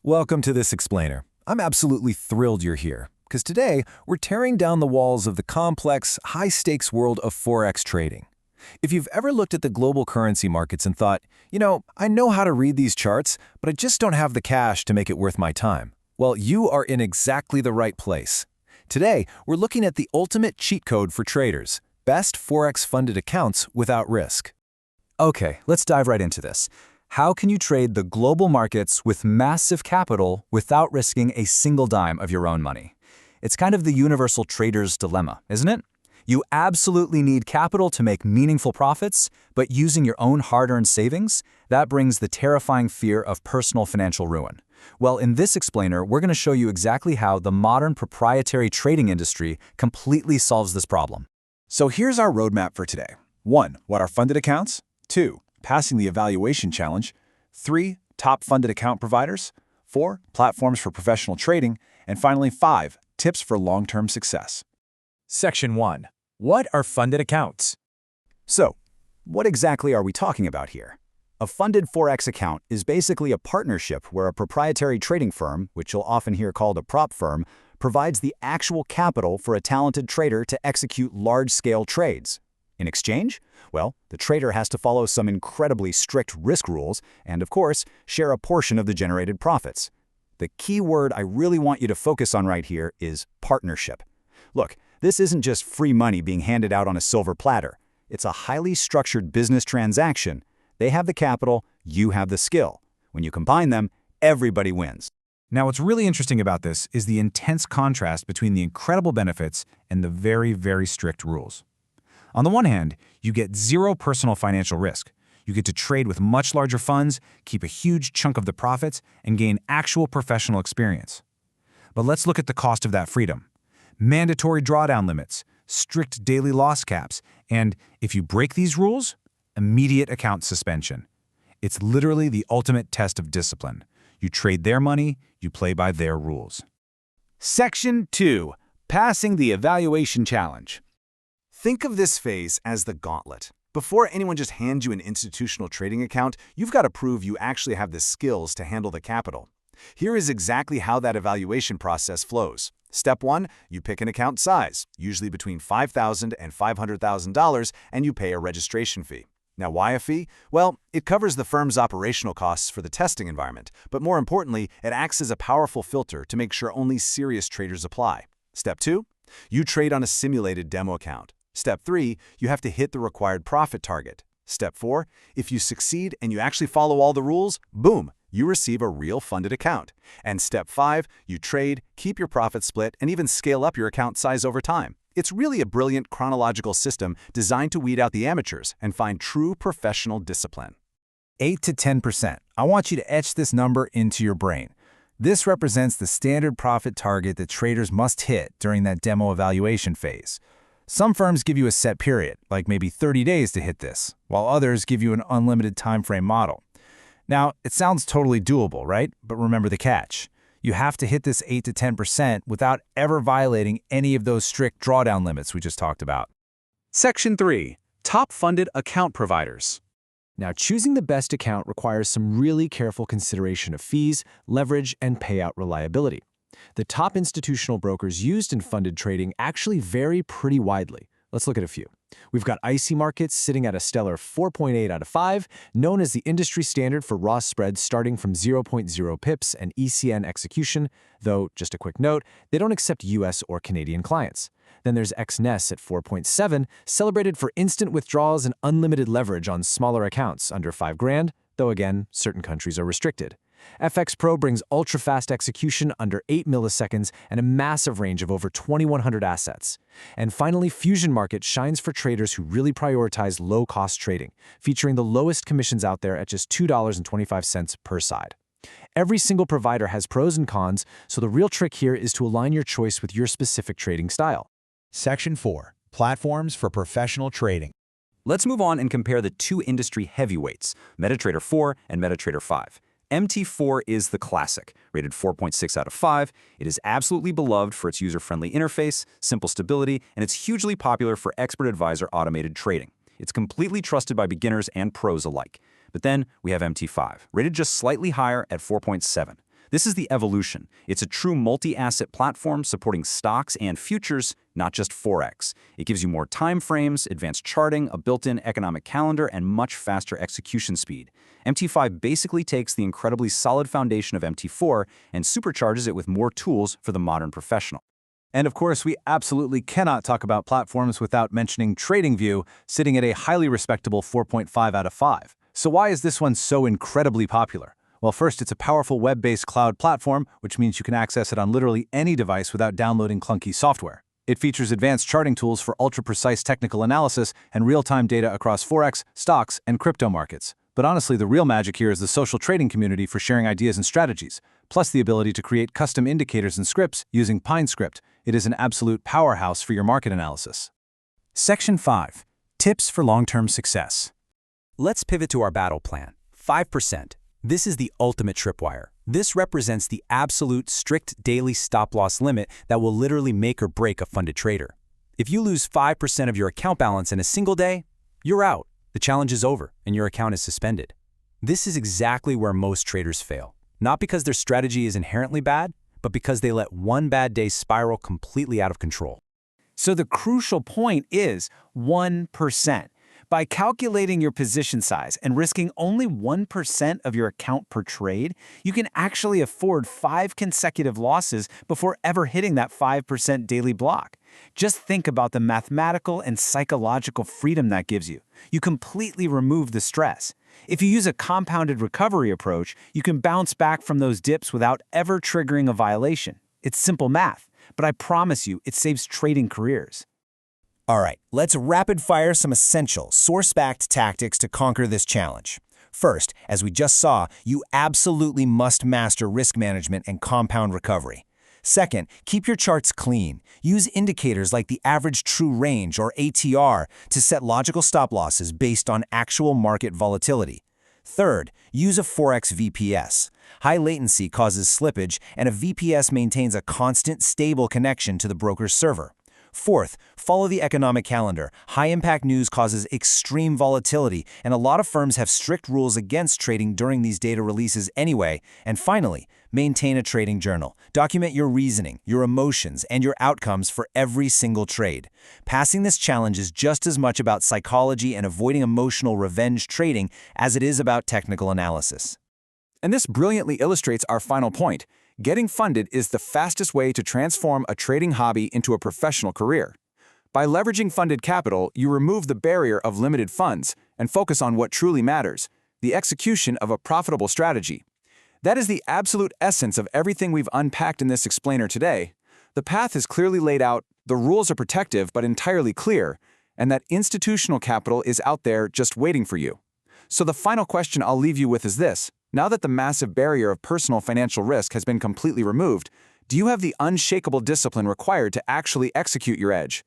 Welcome to this explainer. I'm absolutely thrilled you're here, because today we're tearing down the walls of the complex, high-stakes world of Forex trading. If you've ever looked at the global currency markets and thought, I know how to read these charts, but I just don't have the cash to make it worth my time, well, you are in exactly the right place. Today, we're looking at the ultimate cheat code for traders, best Forex-funded accounts without risk. Okay, let's dive right into this. How can you trade the global markets with massive capital without risking a single dime of your own money? It's kind of the universal trader's dilemma, isn't it? You absolutely need capital to make meaningful profits, but using your own hard-earned savings, that brings the terrifying fear of personal financial ruin. Well, in this explainer, we're going to show you exactly how the modern proprietary trading industry completely solves this problem. So here's our roadmap for today. 1. What are funded accounts? 2. Passing the evaluation challenge. 3. Top funded account providers. 4. Platforms for professional trading. And finally, 5. Tips for long-term success. Section 1. What are funded accounts? So, what exactly are we talking about here? A funded Forex account is basically a partnership where a proprietary trading firm, which you'll often hear called a prop firm, provides the actual capital for a talented trader to execute large-scale trades. In exchange, well, the trader has to follow some incredibly strict risk rules and, of course, share a portion of the generated profits. The key word I really want you to focus on right here is partnership. Look, this isn't just free money being handed out on a silver platter. It's a highly structured business transaction. They have the capital, you have the skill. When you combine them, everybody wins. Now, what's really interesting about this is the intense contrast between the incredible benefits and the very, very strict rules. On the one hand, you get zero personal financial risk. You get to trade with much larger funds, keep a huge chunk of the profits, and gain actual professional experience. But let's look at the cost of that freedom. Mandatory drawdown limits, strict daily loss caps, and if you break these rules, immediate account suspension. It's literally the ultimate test of discipline. You trade their money, you play by their rules. Section 2. Passing the evaluation challenge. Think of this phase as the gauntlet. Before anyone just hands you an institutional trading account, you've got to prove you actually have the skills to handle the capital. Here is exactly how that evaluation process flows. Step 1, you pick an account size, usually between $5,000 and $500,000, and you pay a registration fee. Now, why a fee? Well, it covers the firm's operational costs for the testing environment, but more importantly, it acts as a powerful filter to make sure only serious traders apply. Step 2, you trade on a simulated demo account. Step 3, you have to hit the required profit target. Step 4, if you succeed and you actually follow all the rules, boom, you receive a real funded account. And Step 5, you trade, keep your profit split, and even scale up your account size over time. It's really a brilliant chronological system designed to weed out the amateurs and find true professional discipline. 8 to 10%. I want you to etch this number into your brain. This represents the standard profit target that traders must hit during that demo evaluation phase. Some firms give you a set period, like maybe 30 days to hit this, while others give you an unlimited time frame model. Now, it sounds totally doable, right? But remember the catch. You have to hit this 8 to 10% without ever violating any of those strict drawdown limits we just talked about. Section 3. Top funded account providers. Now, choosing the best account requires some really careful consideration of fees, leverage, and payout reliability. The top institutional brokers used in funded trading actually vary pretty widely. Let's look at a few. We've got IC Markets sitting at a stellar 4.8 out of 5, known as the industry standard for raw spreads starting from 0.0 pips and ECN execution, though, just a quick note, they don't accept US or Canadian clients. Then there's XNES at 4.7, celebrated for instant withdrawals and unlimited leverage on smaller accounts under $5,000, though again, certain countries are restricted. FX Pro brings ultra-fast execution under 8 milliseconds and a massive range of over 2,100 assets. And finally, Fusion Market shines for traders who really prioritize low-cost trading, featuring the lowest commissions out there at just $2.25 per side. Every single provider has pros and cons, so the real trick here is to align your choice with your specific trading style. Section 4. Platforms for professional trading. Let's move on and compare the two industry heavyweights, MetaTrader 4 and MetaTrader 5. MT4 is the classic, rated 4.6 out of 5. It is absolutely beloved for its user-friendly interface, simple stability, and it's hugely popular for expert advisor automated trading. It's completely trusted by beginners and pros alike. But then we have MT5, rated just slightly higher at 4.7. This is the evolution. It's a true multi-asset platform supporting stocks and futures, not just Forex. It gives you more time frames, advanced charting, a built-in economic calendar, and much faster execution speed. MT5 basically takes the incredibly solid foundation of MT4 and supercharges it with more tools for the modern professional. And of course, we absolutely cannot talk about platforms without mentioning TradingView, sitting at a highly respectable 4.5 out of 5. So why is this one so incredibly popular? Well, first, it's a powerful web-based cloud platform, which means you can access it on literally any device without downloading clunky software. It features advanced charting tools for ultra-precise technical analysis and real-time data across Forex, stocks, and crypto markets. But honestly, the real magic here is the social trading community for sharing ideas and strategies, plus the ability to create custom indicators and scripts using PineScript. It is an absolute powerhouse for your market analysis. Section 5. Tips for long-term success. Let's pivot to our battle plan. 5%. This is the ultimate tripwire. This represents the absolute strict daily stop-loss limit that will literally make or break a funded trader. If you lose 5% of your account balance in a single day, you're out. The challenge is over, and your account is suspended. This is exactly where most traders fail. Not because their strategy is inherently bad, but because they let one bad day spiral completely out of control. So the crucial point is 1%. By calculating your position size and risking only 1% of your account per trade, you can actually afford 5 consecutive losses before ever hitting that 5% daily block. Just think about the mathematical and psychological freedom that gives you. You completely remove the stress. If you use a compounded recovery approach, you can bounce back from those dips without ever triggering a violation. It's simple math, but I promise you, it saves trading careers. All right, let's rapid-fire some essential, source-backed tactics to conquer this challenge. First, as we just saw, you absolutely must master risk management and compound recovery. Second, keep your charts clean. Use indicators like the average true range, or ATR, to set logical stop-losses based on actual market volatility. Third, use a Forex VPS. High latency causes slippage, and a VPS maintains a constant, stable connection to the broker's server. Fourth, follow the economic calendar. High-impact news causes extreme volatility, and a lot of firms have strict rules against trading during these data releases anyway. And finally, maintain a trading journal. Document your reasoning, your emotions, and your outcomes for every single trade. Passing this challenge is just as much about psychology and avoiding emotional revenge trading as it is about technical analysis. And this brilliantly illustrates our final point. Getting funded is the fastest way to transform a trading hobby into a professional career. By leveraging funded capital, you remove the barrier of limited funds and focus on what truly matters, the execution of a profitable strategy. That is the absolute essence of everything we've unpacked in this explainer today. The path is clearly laid out, the rules are protective but entirely clear, and that institutional capital is out there just waiting for you. So the final question I'll leave you with is this. Now that the massive barrier of personal financial risk has been completely removed, do you have the unshakable discipline required to actually execute your edge?